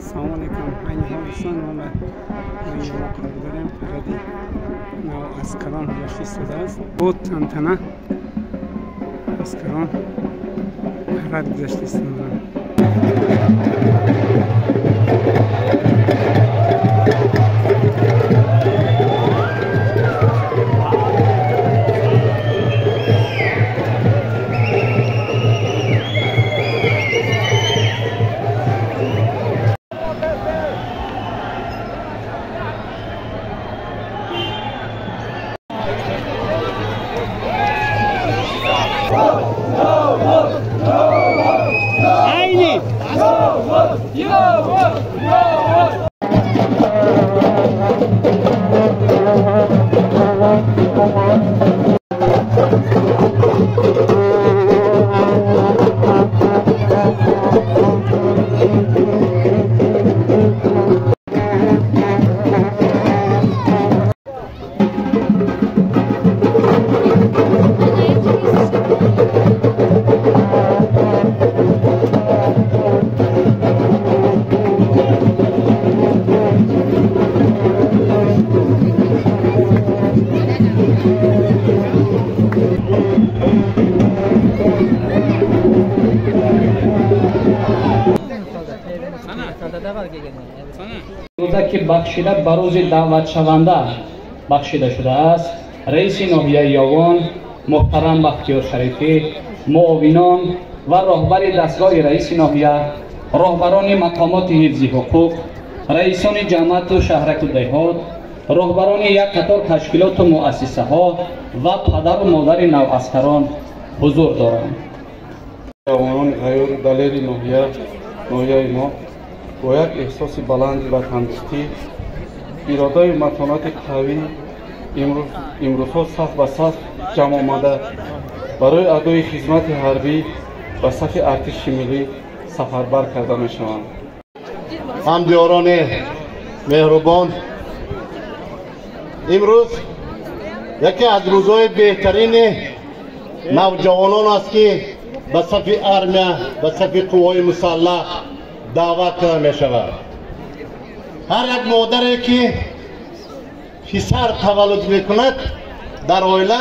السلام علیکم. این حالستان ما به این موقع داریم پردی نو اسکران جاشی سده است بود تنتنه اسکران پرد گذشتی سنده روزه که بخشیده به روز دعوت شونده بخشیده شده است. رئیس ناحیه یاوان محترم بختیار شریفی، معاونان و راهبر دستگاه رئیس ناحیه، راهبران مقامات حفظ حقوق، رئیسان جماعت و شهرک و دهات، راهبران یک قطار تشکیلات و مؤسسه ها و پدر و مادر نوعسکران حضور دارند. جوانان غیر دلیر ناحیه ما با یک احساس بلند و تندرستی اراده متانت قوی امروزها صف به صف جمع آمده برای ادای خدمت حربی و صف ارتش ملی سفربر کرده می شوند. همدیاران مهربان، امروز یکی از روزهای بهترین نوجوانان است که به صف ارمیه به صف قوای مسلح دعوت کرده می شود. هر یک مادری که پسر تولد می کند در عائله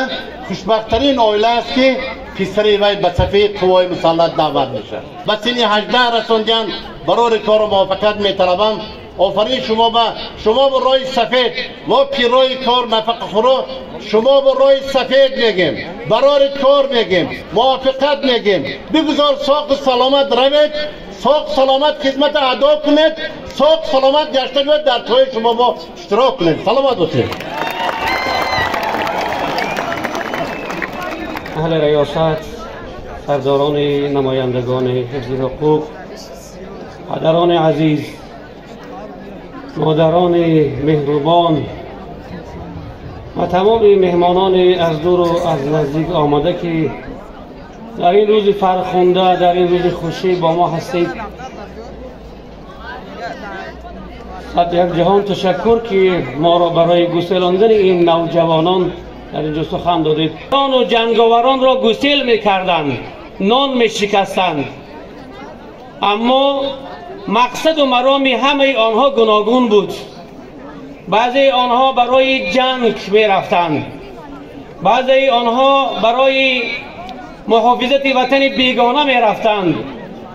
خوشبختترین عائله است که پسری وی به صف قوای مسلح دعوت می شود. به سن 18 رساندن برای کار موافقت می طلبم. آفرین شما به رای سفید، ما پیرای کار مفقخورو شما به رای سفید میگیم، برای کار میگیم، موافقت میگیم. بگذار ساق سلامت روید، ساق سلامت خدمت ادا کنید، ساق سلامت گشته بیاید در توی شما با اشتراک کنید. سلامت باشید. اهل ریاست، سرداران نمایندگان حفظ حقوق، پدران عزیز، مادران مهربان و تمام مهمانان از دور و از نزدیک آمده که در این روز فرخنده، در این روز خوشی با ما هستید، صد یک جهان تشکر که ما را برای گسیلاندن این نوجوانان در اینجا سخن دادید. جان و جنگاوران را گسیل می‌کردند، نان می‌شکستند، اما مقصد و مرام همه آنها گوناگون بود. بعضی آنها برای جنگ می رفتند، بعضی آنها برای محافظت وطن بیگانه می رفتند،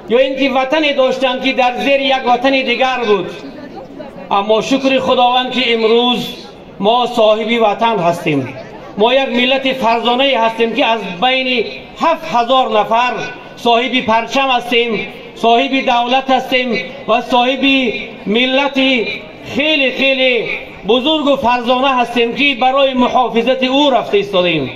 یا اینکه وطنی داشتند که در زیر یک وطن دیگر بود. اما شکر خداوند که امروز ما صاحبی وطن هستیم. ما یک ملت فرزانه هستیم که از بین 7000 نفر صاحبی پرچم هستیم، صاحبی دولت هستیم و صاحبی ملتی خیلی بزرگ و فرزانه هستیم که برای محافظت او رفته ایستادیم.